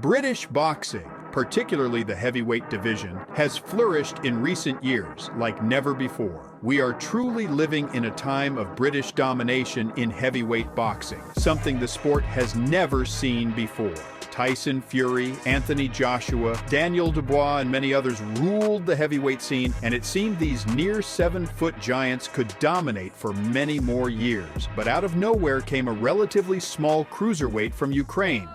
British boxing, particularly the heavyweight division, has flourished in recent years like never before. We are truly living in a time of British domination in heavyweight boxing, something the sport has never seen before. Tyson Fury, Anthony Joshua, Daniel Dubois, and many others ruled the heavyweight scene, and it seemed these near 7-foot giants could dominate for many more years. But out of nowhere came a relatively small cruiserweight from Ukraine.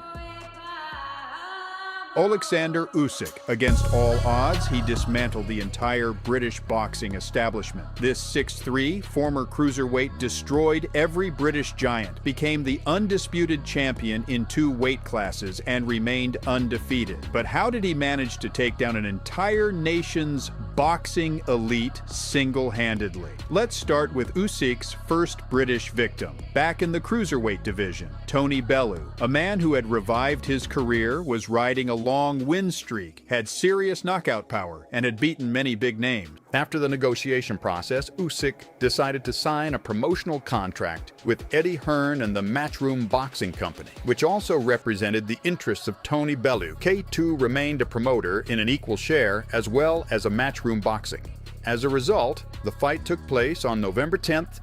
Oleksandr Usyk. Against all odds, he dismantled the entire British boxing establishment. This 6'3" former cruiserweight destroyed every British giant, became the undisputed champion in 2 weight classes, and remained undefeated. But how did he manage to take down an entire nation's boxing elite single-handedly? Let's start with Usyk's first British victim. Back in the cruiserweight division, Tony Bellew, a man who had revived his career, was riding a long win streak, had serious knockout power, and had beaten many big names. After the negotiation process, Usyk decided to sign a promotional contract with Eddie Hearn and the Matchroom Boxing Company, which also represented the interests of Tony Bellew. K2 remained a promoter in an equal share, as well as a Matchroom Boxing. As a result, the fight took place on November 10th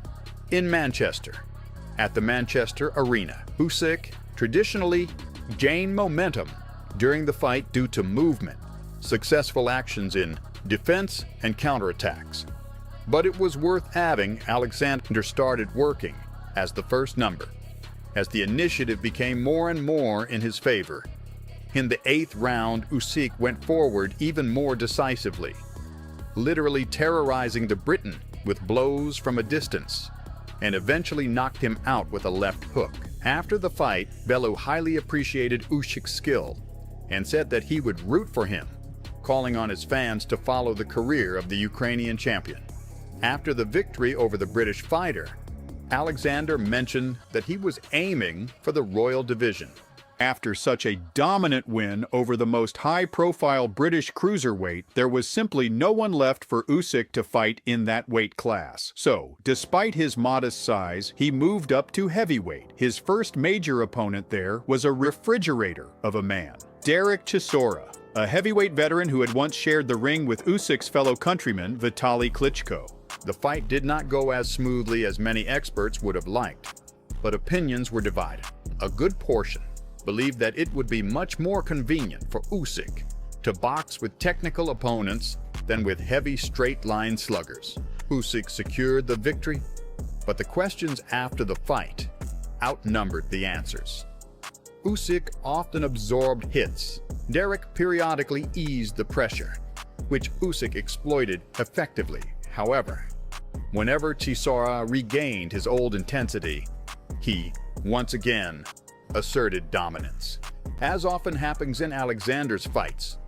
in Manchester, at the Manchester Arena. Usyk traditionally gained momentum during the fight due to movement, successful actions in defense and counterattacks. But it was worth having Oleksandr started working as the first number, as the initiative became more and more in his favor. In the 8th round, Usyk went forward even more decisively, literally terrorizing the Briton with blows from a distance, and eventually knocked him out with a left hook. After the fight, Bellew highly appreciated Usyk's skill and said that he would root for him, calling on his fans to follow the career of the Ukrainian champion. After the victory over the British fighter, Oleksandr mentioned that he was aiming for the Royal Division. After such a dominant win over the most high-profile British cruiserweight, there was simply no one left for Usyk to fight in that weight class. So, despite his modest size, he moved up to heavyweight. His first major opponent there was a refrigerator of a man, Chisora, a heavyweight veteran who had once shared the ring with Usyk's fellow countryman, Vitaly Klitschko. The fight did not go as smoothly as many experts would have liked, but opinions were divided. A good portion believed that it would be much more convenient for Usyk to box with technical opponents than with heavy straight-line sluggers. Usyk secured the victory, but the questions after the fight outnumbered the answers. Usyk often absorbed hits. Derek periodically eased the pressure, which Usyk exploited effectively. However, whenever Chisora regained his old intensity, he, once again, asserted dominance. As often happens in Oleksandr's fights,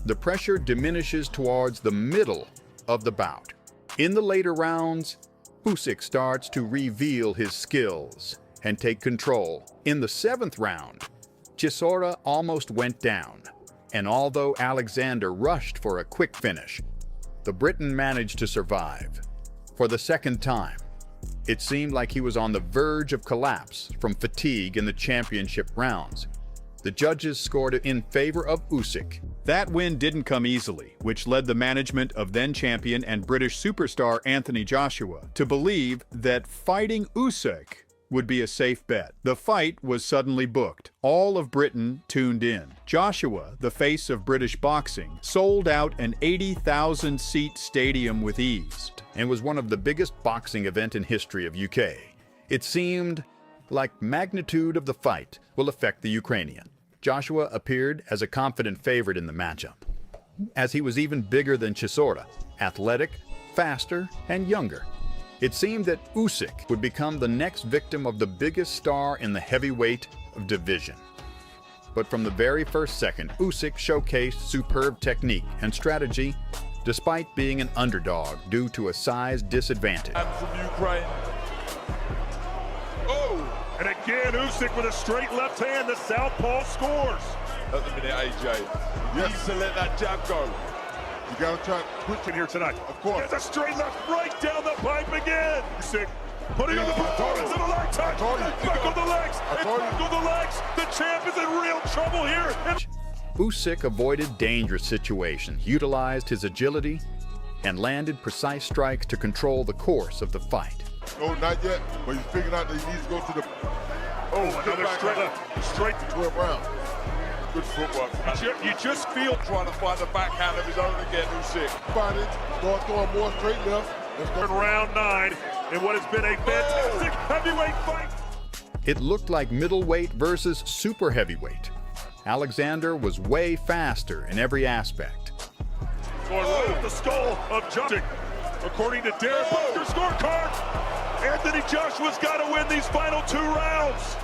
the pressure diminishes towards the middle of the bout. In the later rounds, Usyk starts to reveal his skills and take control. In the 7th round, Chisora almost went down, and although Oleksandr rushed for a quick finish, the Briton managed to survive. For the second time, it seemed like he was on the verge of collapse from fatigue in the championship rounds. The judges scored in favor of Usyk. That win didn't come easily, which led the management of then-champion and British superstar Anthony Joshua to believe that fighting Usyk would be a safe bet. The fight was suddenly booked. All of Britain tuned in. Joshua, the face of British boxing, sold out an 80,000-seat stadium with ease, and was one of the biggest boxing events in history of UK. It seemed like magnitude of the fight will affect the Ukrainian. Joshua appeared as a confident favorite in the matchup, as he was even bigger than Chisora, athletic, faster, and younger. It seemed that Usyk would become the next victim of the biggest star in the heavyweight division. But from the very first second, Usyk showcased superb technique and strategy despite being an underdog due to a size disadvantage. And from Ukraine. Oh! And again, Usyk with a straight left hand, the southpaw scores. At the minute, AJ. Needs to let that jab go. You gotta try quick in here tonight. Of course. There's a straight left right down the pipe again. Usyk putting on the performance of a lifetime. Back on the legs. Back on the legs. The champ is in real trouble here. Usyk avoided dangerous situations, utilized his agility, and landed precise strikes to control the course of the fight. No, not yet, but he's figuring out that he needs to go to the... Oh, another straight left. Straight to 12 rounds. Good footwork. You just feel trying to find the backhand of his own again, Usyk. Find it, start throwing more straight left. Let's go. In round 9, in what has been a fantastic heavyweight fight. It looked like middleweight versus super heavyweight. Oleksandr was way faster in every aspect. Going right up the skull of Usyk. According to Derek Bunker's scorecard, Anthony Joshua's got to win these final 2 rounds.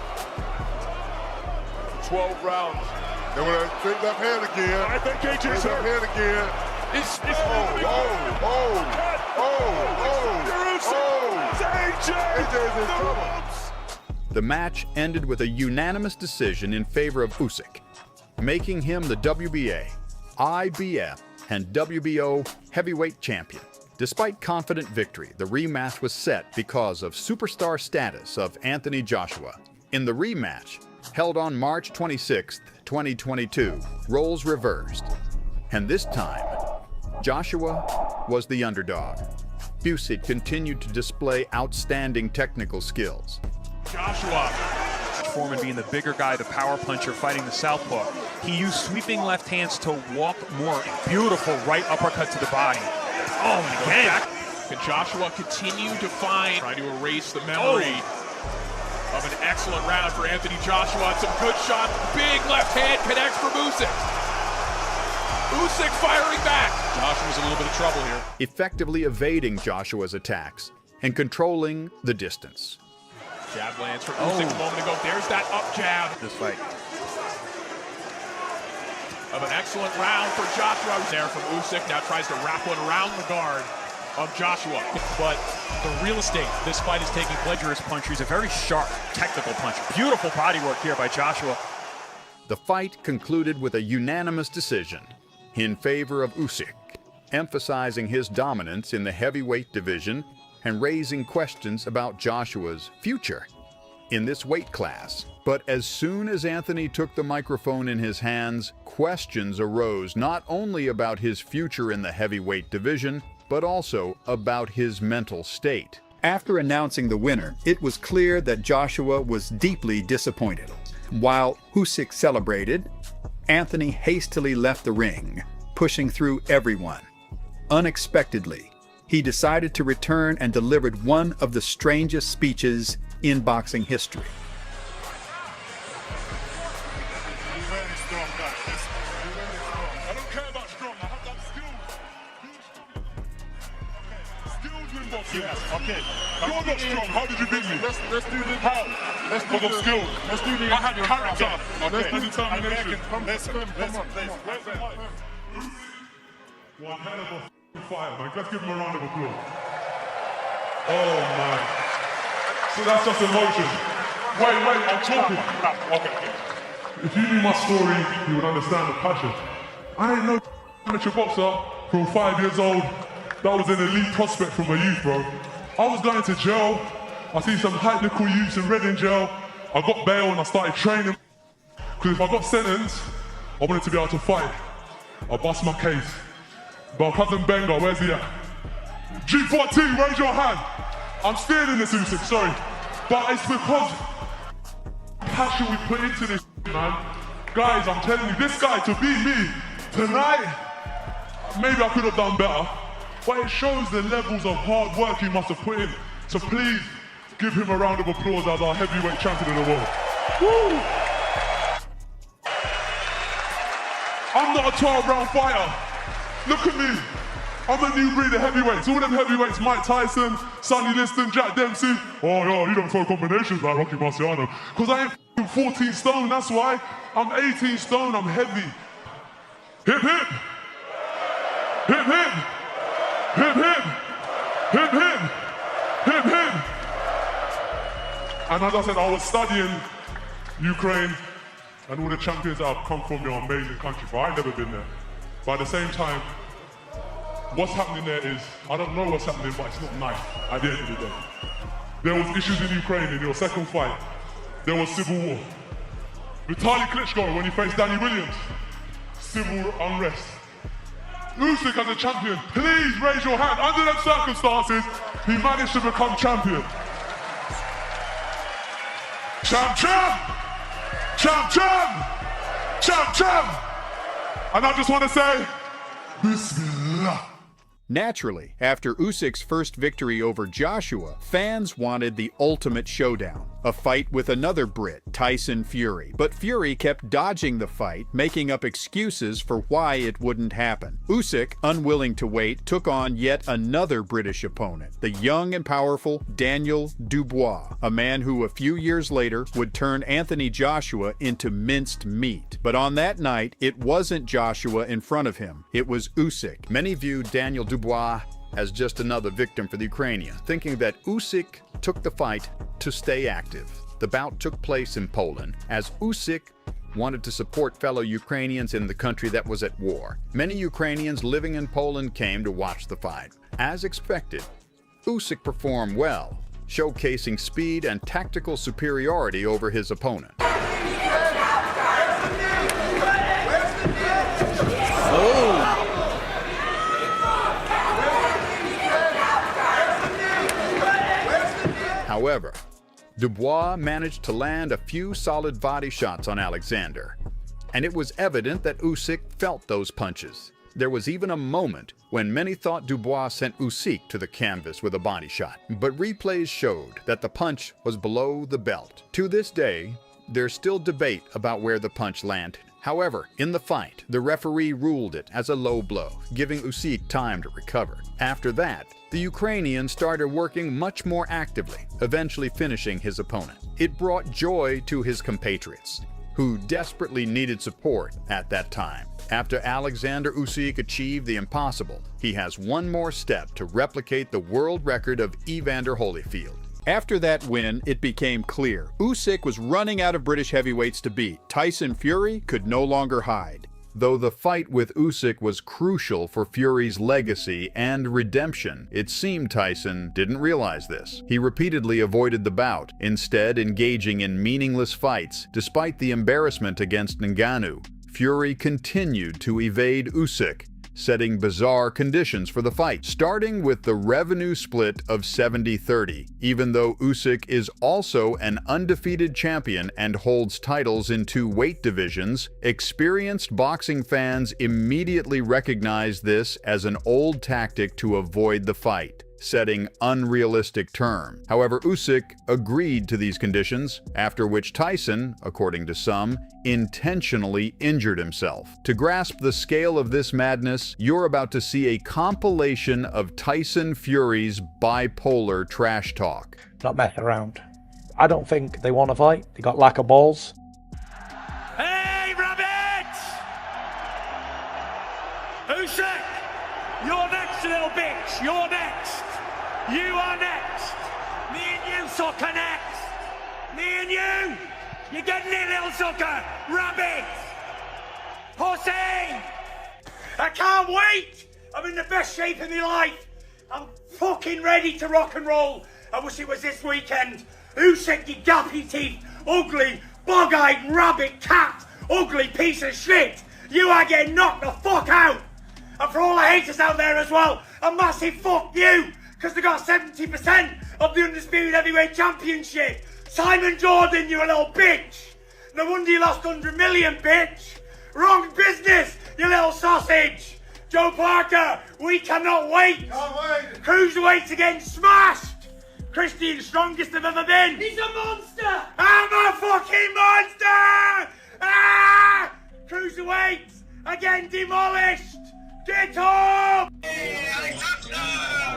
12 rounds. Then when I take left hand again. I think AJ's left hand again. AJ's in trouble. The match ended with a unanimous decision in favor of Usyk, making him the WBA, IBF, and WBO heavyweight champion. Despite confident victory, the rematch was set because of superstar status of Anthony Joshua. In the rematch, held on March 26, 2022, roles reversed. And this time, Joshua was the underdog. Usyk continued to display outstanding technical skills. Joshua, Foreman being the bigger guy, the power puncher, fighting the southpaw. He used sweeping left hands to walk more. Beautiful right uppercut to the body. Oh, and again. Can Joshua continue to trying to erase the memory of an excellent round for Anthony Joshua? Some good shots. Big left hand connects from Usyk. Usyk firing back. Joshua's in a little bit of trouble here. Effectively evading Joshua's attacks and controlling the distance. Jab lands for Usyk a moment ago. There's that up jab. This fight. Of an excellent round for Joshua. There from Usyk. Now tries to wrap one around the guard of Joshua. But the real estate, this fight is taking pleasure as puncher. He's a very sharp, technical puncher. Beautiful body work here by Joshua. The fight concluded with a unanimous decision in favor of Usyk, emphasizing his dominance in the heavyweight division and raising questions about Joshua's future in this weight class. But as soon as Anthony took the microphone in his hands, questions arose not only about his future in the heavyweight division, but also about his mental state. After announcing the winner, it was clear that Joshua was deeply disappointed. While Usyk celebrated, Anthony hastily left the ring, pushing through everyone. Unexpectedly, he decided to return and delivered one of the strangest speeches in boxing history. I don't care about strong. I have that skill. Skills win boxing. Yes, okay. You're not strong. How did you beat me? Let's do this. How? Let's do the skill. Let's do the. I had character. Let's do determination. One hell of a fight, man. Let's give him a round of applause. Oh man. So that's just emotion. Wait, I'm talking. Okay. If you knew my story, you would understand the passion. I ain't no amateur boxer from 5 years old that was an elite prospect from my youth, bro. I was going to jail. I see some high-nickel youths in Reading jail. I got bail and I started training. Because if I got sentenced, I wanted to be able to fight. I bust my case. But cousin Benga, where's he at? G14, raise your hand. I'm stealing this, Usyk, sorry. But it's because passion we put into this, man. Guys, I'm telling you, this guy, to beat me tonight, maybe I could have done better. But it shows the levels of hard work he must have put in. So please, give him a round of applause as our heavyweight champion of the world. Woo! I'm not a 12-round fighter. Look at me. I'm a new breed of heavyweights. All them heavyweights, Mike Tyson, Sonny Liston, Jack Dempsey. Oh, yo, you don't throw combinations like Rocky Marciano. Because I ain't 14 stone, that's why. I'm 18 stone, I'm heavy. Hip, hip. Hip, hip. Hip, hip. Hip, hip. Hip, hip. And as I said, I was studying Ukraine, and all the champions that have come from your amazing country, but I've never been there. But at the same time, what's happening there is, I don't know what's happening, but it's not nice at the end of the day. There was issues in Ukraine in your second fight. There was civil war. Vitaly Klitschko, when he faced Danny Williams, civil unrest. Usyk as a champion, please raise your hand. Under them circumstances, he managed to become champion. Champ, champ! Champ, champ! Champ, champ! And I just want to say, Bismillah. Naturally, after Usyk's first victory over Joshua, fans wanted the ultimate showdown, a fight with another Brit, Tyson Fury. But Fury kept dodging the fight, making up excuses for why it wouldn't happen. Usyk, unwilling to wait, took on yet another British opponent, the young and powerful Daniel Dubois, a man who a few years later would turn Anthony Joshua into minced meat. But on that night, it wasn't Joshua in front of him, it was Usyk. Many viewed Daniel Dubois as just another victim for the Ukrainian, thinking that Usyk took the fight to stay active. The bout took place in Poland, as Usyk wanted to support fellow Ukrainians in the country that was at war. Many Ukrainians living in Poland came to watch the fight. As expected, Usyk performed well, showcasing speed and tactical superiority over his opponent. However, Dubois managed to land a few solid body shots on Oleksandr, and it was evident that Usyk felt those punches. There was even a moment when many thought Dubois sent Usyk to the canvas with a body shot, but replays showed that the punch was below the belt. To this day, there's still debate about where the punch landed. However, in the fight, the referee ruled it as a low blow, giving Usyk time to recover. After that, the Ukrainian started working much more actively, eventually finishing his opponent. It brought joy to his compatriots, who desperately needed support at that time. After Oleksandr Usyk achieved the impossible, he has one more step to replicate the world record of Evander Holyfield. After that win, it became clear Usyk was running out of British heavyweights to beat. Tyson Fury could no longer hide. Though the fight with Usyk was crucial for Fury's legacy and redemption, it seemed Tyson didn't realize this. He repeatedly avoided the bout, instead engaging in meaningless fights. Despite the embarrassment against Ngannou, Fury continued to evade Usyk, setting bizarre conditions for the fight, starting with the revenue split of 70-30. Even though Usyk is also an undefeated champion and holds titles in 2 weight divisions, experienced boxing fans immediately recognize this as an old tactic to avoid the fight, setting unrealistic terms. However, Usyk agreed to these conditions, after which Tyson, according to some, intentionally injured himself. To grasp the scale of this madness, you're about to see a compilation of Tyson Fury's bipolar trash talk. Not mess around. I don't think they want to fight. They got lack of balls. Hey, Rabbit! Usyk! You're next, little bitch! You're next! You are next! Me and you, sucker, next! Me and you! You're getting it, little sucker! Rabbit! Pussy! I can't wait! I'm in the best shape of my life! I'm fucking ready to rock and roll! I wish it was this weekend! Usyk, you gappy teeth, ugly, bog-eyed rabbit cat, ugly piece of shit! You are getting knocked the fuck out! And for all the haters out there as well, a massive fuck you! Because they got 70% of the Undisputed Heavyweight Championship. Simon Jordan, you a little bitch. No wonder you lost 100 million, bitch. Wrong business, you little sausage. Joe Parker, we cannot wait. Cruiserweight's getting smashed. Christian, strongest I've ever been. He's a monster. I'm a fucking monster. Ah! Cruiserweight, again demolished. Get up!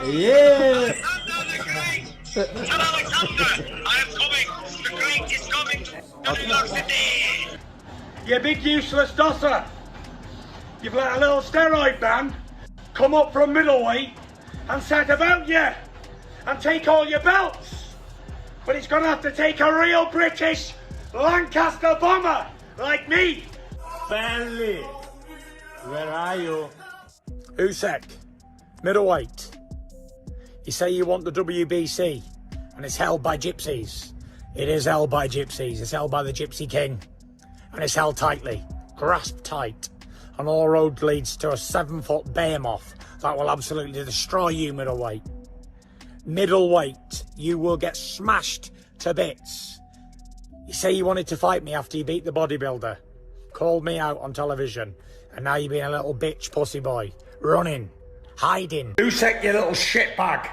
Yeah! Alexander the Great! Tell Alexander, I am coming! The Great is coming to New York City! You big useless dosser! You've let a little steroid band come up from middleweight and set about you and take all your belts. But it's gonna have to take a real British Lancaster bomber like me. Stanley, where are you? Usyk, middleweight. You say you want the WBC, and it's held by gypsies. It is held by gypsies. It's held by the Gypsy King, and it's held tightly, grasped tight. and all road leads to a 7-foot behemoth that will absolutely destroy you, middleweight. Middleweight, you will get smashed to bits. You say you wanted to fight me after you beat the bodybuilder, called me out on television, and now you're being a little bitch pussy boy, running, hiding. Usyk, you little shitbag.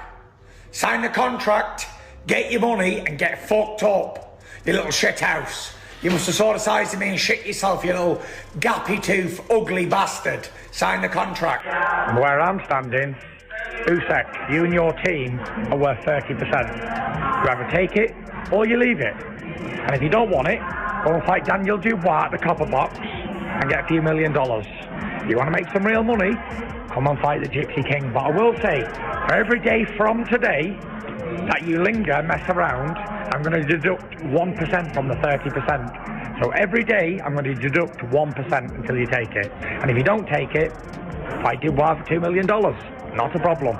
Sign the contract, get your money, and get fucked up, you little shithouse. You must have saw the size of me and shit yourself, you little gappy tooth, ugly bastard. Sign the contract. Where I'm standing, Usyk, you and your team are worth 30%. You either take it or you leave it. And if you don't want it, go and fight Daniel Dubois at the Copper Box and get a few $1 million. You want to make some real money? Come and fight the Gypsy King. But I will say, for every day from today that you linger, mess around, I'm going to deduct 1% from the 30%. So every day I'm going to deduct 1% until you take it. And if you don't take it, fight Dubois for $2 million. Not a problem.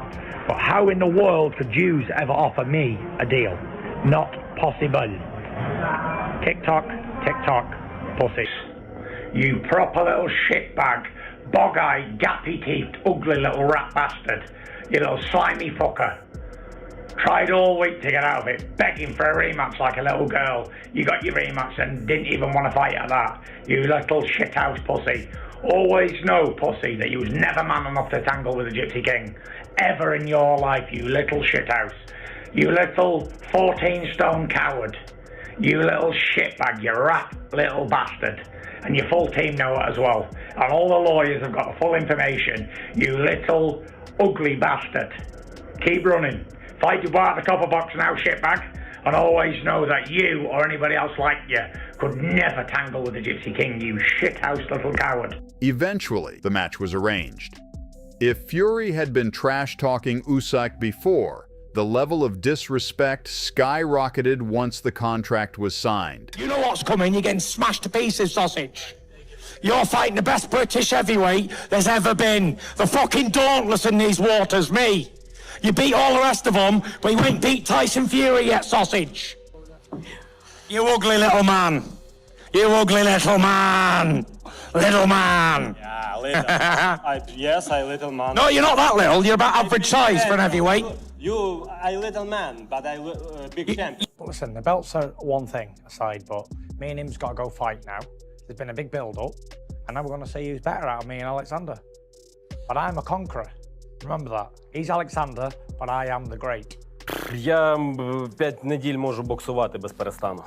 But how in the world could Jews ever offer me a deal? Not possible. Tick-tock, tick-tock, pussy. You proper little shitbag, bog-eyed, gappy-teethed, ugly little rat bastard. You little slimy fucker. Tried all week to get out of it, begging for a rematch like a little girl. You got your rematch and didn't even want to fight at that. You little shithouse pussy. Always know, pussy, that you was never man enough to tangle with the Gypsy King. Ever in your life, you little shithouse. You little 14-stone coward. You little shitbag, you rat little bastard. And your full team know it as well. And all the lawyers have got the full information. You little ugly bastard. Keep running. Fight Dubois at the Copper Box now, shitbag. And always know that you or anybody else like you could never tangle with the Gypsy King, you shithouse little coward. Eventually, the match was arranged. If Fury had been trash-talking Usyk before, the level of disrespect skyrocketed once the contract was signed. You know what's coming, you're getting smashed to pieces, sausage. You're fighting the best British heavyweight there's ever been. The fucking dauntless in these waters, me. You beat all the rest of them, but you ain't beat Tyson Fury yet, sausage. You ugly little man. You ugly little man. Little man. Yeah, little. Yes, I little man. No, you're not that little. You're about average size for an heavyweight. I little man, but I big champ. But listen, the belts are one thing aside, but me and him's got to go fight now. There's been a big build-up, and now we're going to see who's better out of me and Oleksandr. But I'm a conqueror. Remember that. He's Alexander, but I am the great. Я 5 неділь можу боксувати без перестану.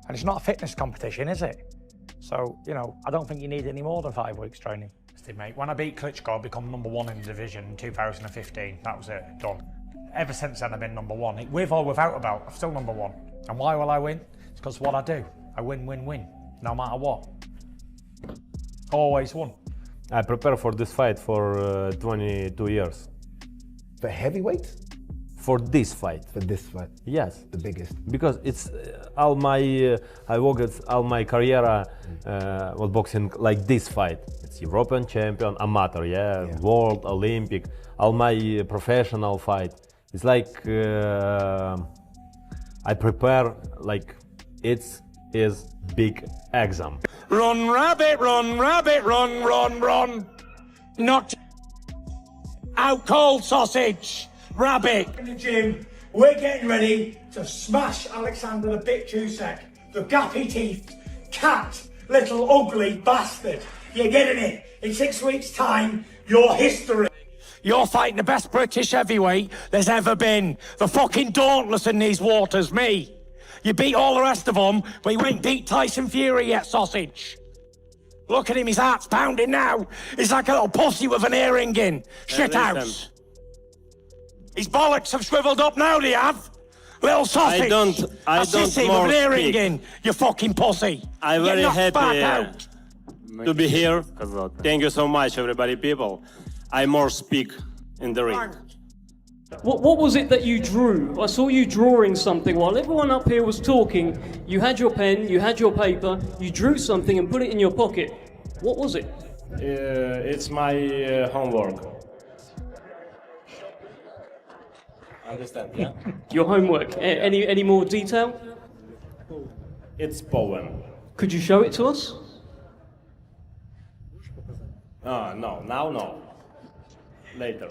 And it's not a fitness competition, is it? So, you know, I don't think you need any more than 5 weeks training. Mate, when I beat Klitschko, I become #1 in the division in 2015. That was it, done. Ever since then, I've been #1. With or without a belt, I'm still #1. And why will I win? It's because what I do. I win, win, win, no matter what. Always won. I prepare for this fight for 22 years. For heavyweight? For this fight. For this fight? Yes. The biggest? Because it's all my, I worked all my career was boxing like this fight. It's European champion, amateur, yeah. World, Olympic, all my professional fight. It's like, I prepare like it's big exam. Run, rabbit, run, run, run. Not out cold, sausage. Rabbit. In the gym, we're getting ready to smash Oleksandr the bitch Usyk, the gappy-teethed, cat, little ugly bastard. You're getting it? In 6 weeks' time, you're history. You're fighting the best British heavyweight there's ever been. The fucking dauntless in these waters, me. You beat all the rest of them, but you ain't beat Tyson Fury yet, sausage. Look at him, his heart's pounding now. He's like a little pussy with an earring in. Shithouse. His bollocks have shriveled up now, they have. Little sausage. I don't more with an earring speak. in, you fucking pussy. I'm very happy out. to be here. Thank you so much, everybody, people. I more speak in the ring. What was it that you drew? I saw you drawing something while everyone up here was talking. You had your pen, you had your paper, you drew something and put it in your pocket. What was it? It's my homework. Understand, yeah? Your homework. Any more detail? It's poem. Could you show it to us? No, now no. Later.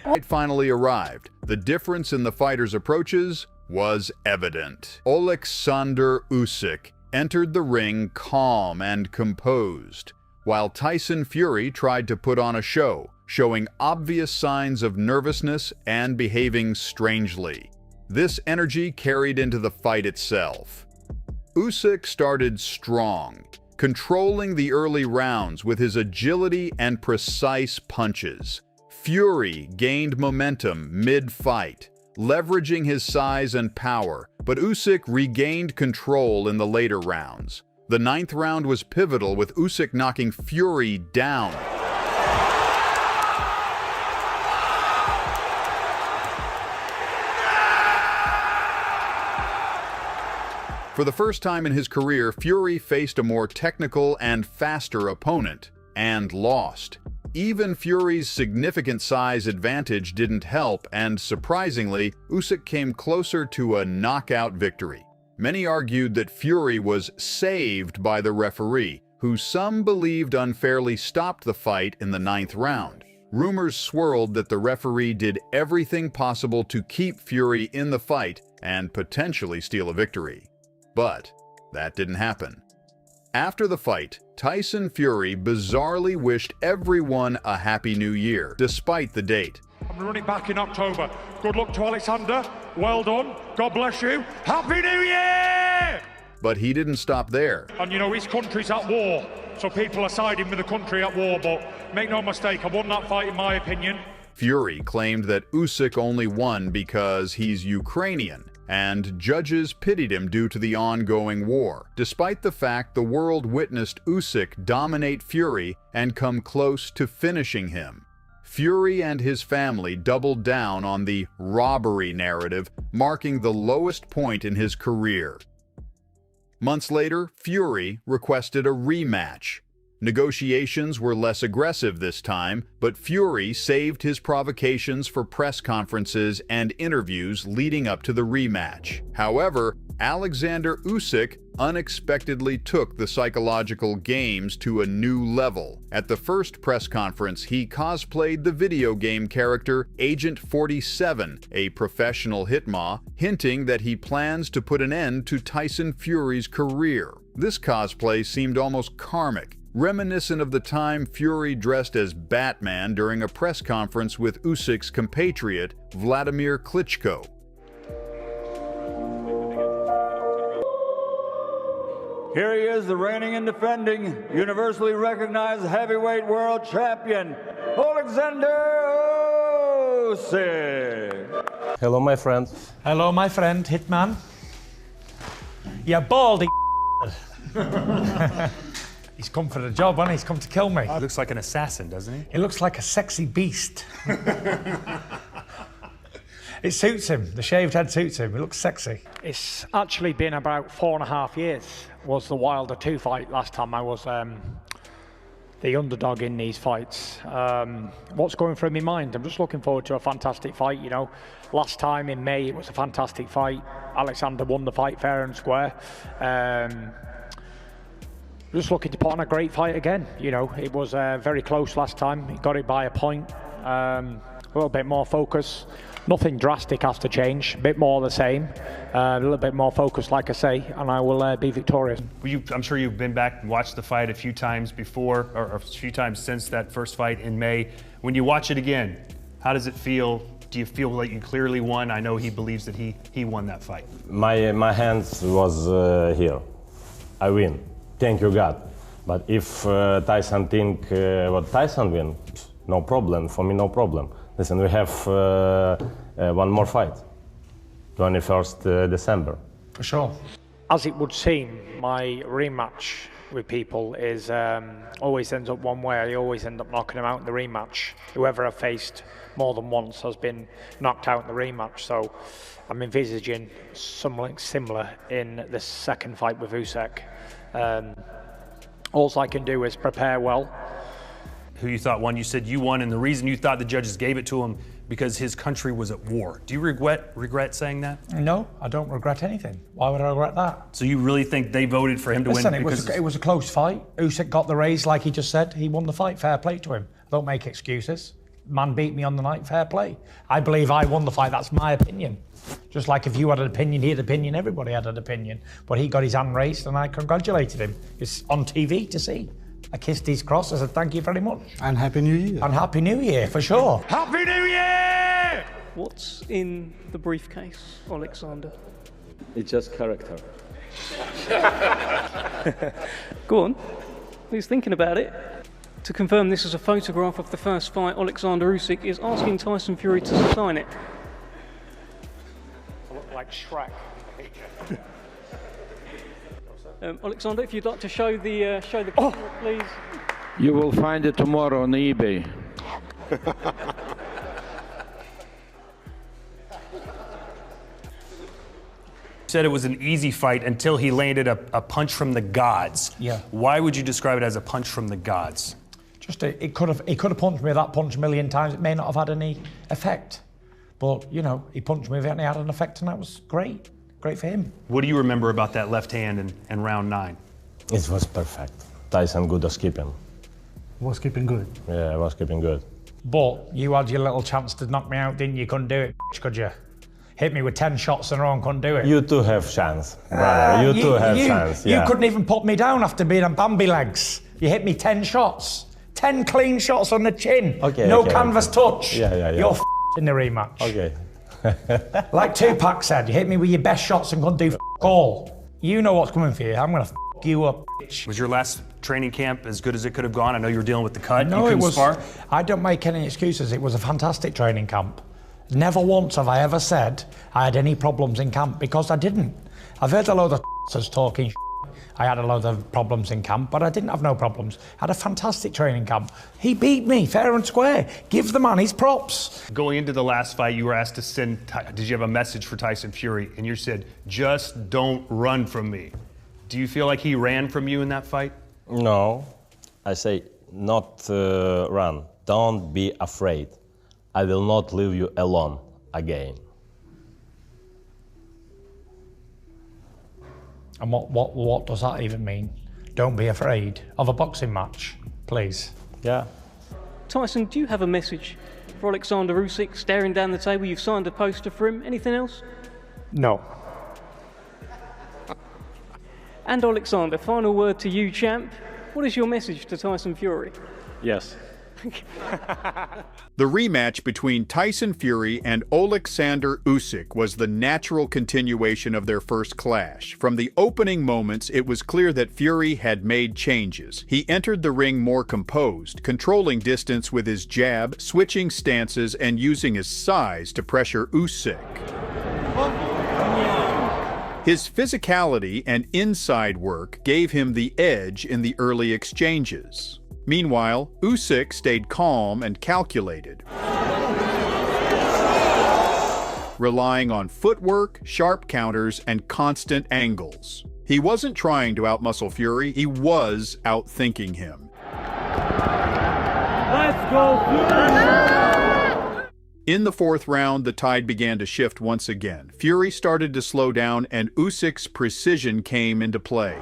It finally arrived. The difference in the fighters' approaches was evident. Oleksandr Usyk entered the ring calm and composed, while Tyson Fury tried to put on a show, showing obvious signs of nervousness and behaving strangely. This energy carried into the fight itself. Usyk started strong, controlling the early rounds with his agility and precise punches. Fury gained momentum mid-fight, leveraging his size and power, but Usyk regained control in the later rounds. The 9th round was pivotal, with Usyk knocking Fury down. For the first time in his career, Fury faced a more technical and faster opponent, and lost. Even Fury's significant size advantage didn't help, and surprisingly, Usyk came closer to a knockout victory. Many argued that Fury was saved by the referee, who some believed unfairly stopped the fight in the 9th round. Rumors swirled that the referee did everything possible to keep Fury in the fight and potentially steal a victory. But that didn't happen. After the fight, Tyson Fury bizarrely wished everyone a Happy New Year, despite the date. I'm running back in October. Good luck to Oleksandr. Well done. God bless you. Happy New Year! But he didn't stop there. And you know, his country's at war, so people are siding with the country at war, but make no mistake, I won that fight in my opinion. Fury claimed that Usyk only won because he's Ukrainian, and judges pitied him due to the ongoing war, despite the fact the world witnessed Usyk dominate Fury and come close to finishing him. Fury and his family doubled down on the robbery narrative, marking the lowest point in his career. Months later, Fury requested a rematch. Negotiations were less aggressive this time, but Fury saved his provocations for press conferences and interviews leading up to the rematch. However, Oleksandr Usyk unexpectedly took the psychological games to a new level. At the first press conference, he cosplayed the video game character Agent 47, a professional hitman, hinting that he plans to put an end to Tyson Fury's career. This cosplay seemed almost karmic, reminiscent of the time Fury dressed as Batman during a press conference with Usyk's compatriot, Vladimir Klitschko. Here he is, the reigning and defending, universally recognized heavyweight world champion, Oleksandr Usyk. Hello, my friend. Hello, my friend, Hitman. You baldy. He's come for the job, hasn't he? He's come to kill me. He looks like an assassin, doesn't he? He looks like a sexy beast. It suits him. The shaved head suits him. It looks sexy. It's actually been about 4.5 years. Was the Wilder 2 fight last time I was the underdog in these fights. What's going through my mind? I'm just looking forward to a fantastic fight, you know. Last time in May, it was a fantastic fight. Oleksandr won the fight fair and square. Just looking to put on a great fight again. You know, it was very close last time. He got it by a point. A little bit more focus. Nothing drastic has to change. A bit more the same. A little bit more focus, like I say, and I will be victorious. I'm sure you've been back and watched the fight a few times before, or a few times since that first fight in May. When you watch it again, how does it feel? Do you feel like you clearly won? I know he believes that he won that fight. My hands was here. I win. Thank you, God. But if Tyson think what Tyson win, no problem. For me, no problem. Listen, we have one more fight, 21st December. For sure. As it would seem, my rematch with people is always ends up one way. I always end up knocking them out in the rematch. Whoever I've faced more than once has been knocked out in the rematch. So I'm envisaging something similar in the second fight with Usyk. All I can do is prepare well, who you thought won. You said you won, and the reason you thought the judges gave it to him because his country was at war. Do you regret saying that? No, I don't regret anything. Why would I regret that? So you really think they voted for him to win? Listen, it was a close fight. Usyk got the raise, like he just said. He won the fight. Fair play to him. I don't make excuses. Man beat me on the night. Fair play. I believe I won the fight. That's my opinion. Just like if you had an opinion, he had an opinion. Everybody had an opinion. But he got his hand raised, and I congratulated him. It's on TV to see. I kissed his cross. I said, thank you very much. And Happy New Year. And Happy New Year, for sure. Happy New Year! What's in the briefcase, Oleksandr? It's just character. Go on. He's thinking about it. To confirm this is a photograph of the first fight, Oleksandr Usyk is asking Tyson Fury to sign it. I look like Shrek. Oleksandr, if you'd like to show the camera, please. You will find it tomorrow on eBay. Said it was an easy fight until he landed a punch from the gods. Yeah. Why would you describe it as a punch from the gods? Just he could have punched me that punch a million times. It may not have had any effect, but you know, he punched me and it had an effect, and that was great. Great for him. What do you remember about that left hand in round 9? It was perfect. Tyson good at skipping. Was keeping good. Yeah, I was keeping good. But you had your little chance to knock me out, didn't you? Couldn't do it, could you? Hit me with 10 shots in a row and couldn't do it. You too have chance, brother. You too have chance. Yeah. You couldn't even put me down after being on Bambi legs. You hit me 10 shots. 10 clean shots on the chin. Okay, no okay, canvas touch. Yeah. You're in the rematch. Okay. Like Tupac said, you hit me with your best shots and couldn't do all. You know what's coming for you. I'm gonna you up, bitch. Was your last training camp as good as it could have gone? I know you were dealing with the cut. No, you couldn't it was. spar. I don't make any excuses. It was a fantastic training camp. Never once have I ever said I had any problems in camp, because I didn't. I've heard a load of talking. I had a load of problems in camp, but I didn't have no problems. I had a fantastic training camp. He beat me fair and square. Give the man his props. Going into the last fight, you were asked to send, did you have a message for Tyson Fury? And you said, just don't run from me. Do you feel like he ran from you in that fight? No, I say not run. Don't be afraid. I will not leave you alone again. And what does that even mean? Don't be afraid of a boxing match, please. Yeah. Tyson, do you have a message for Oleksandr Usyk staring down the table? You've signed a poster for him. Anything else? No. And Oleksandr, final word to you, champ. What is your message to Tyson Fury? Yes. The rematch between Tyson Fury and Oleksandr Usyk was the natural continuation of their first clash. From the opening moments, it was clear that Fury had made changes. He entered the ring more composed, controlling distance with his jab, switching stances, and using his size to pressure Usyk. His physicality and inside work gave him the edge in the early exchanges. Meanwhile, Usyk stayed calm and calculated, relying on footwork, sharp counters, and constant angles. He wasn't trying to outmuscle Fury, he was outthinking him. Let's go, Fury! In the fourth round, the tide began to shift once again. Fury started to slow down, and Usyk's precision came into play.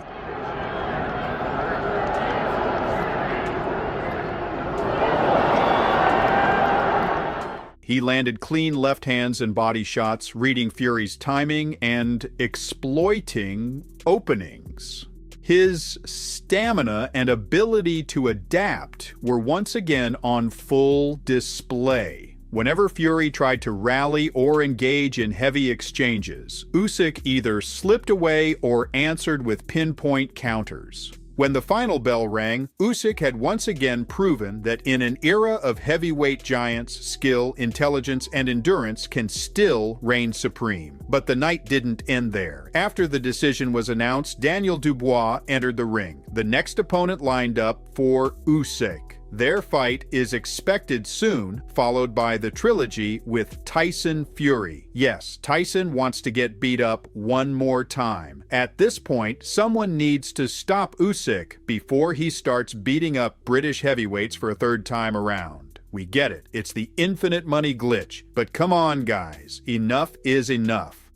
He landed clean left hands and body shots, reading Fury's timing and exploiting openings. His stamina and ability to adapt were once again on full display. Whenever Fury tried to rally or engage in heavy exchanges, Usyk either slipped away or answered with pinpoint counters. When the final bell rang, Usyk had once again proven that in an era of heavyweight giants, skill, intelligence, and endurance can still reign supreme. But the night didn't end there. After the decision was announced, Dubois entered the ring. The next opponent lined up for Usyk. Their fight is expected soon, followed by the trilogy with Tyson Fury. Yes, Tyson wants to get beat up one more time. At this point, someone needs to stop Usyk before he starts beating up British heavyweights for a third time around. We get it. It's the infinite money glitch. But come on, guys. Enough is enough.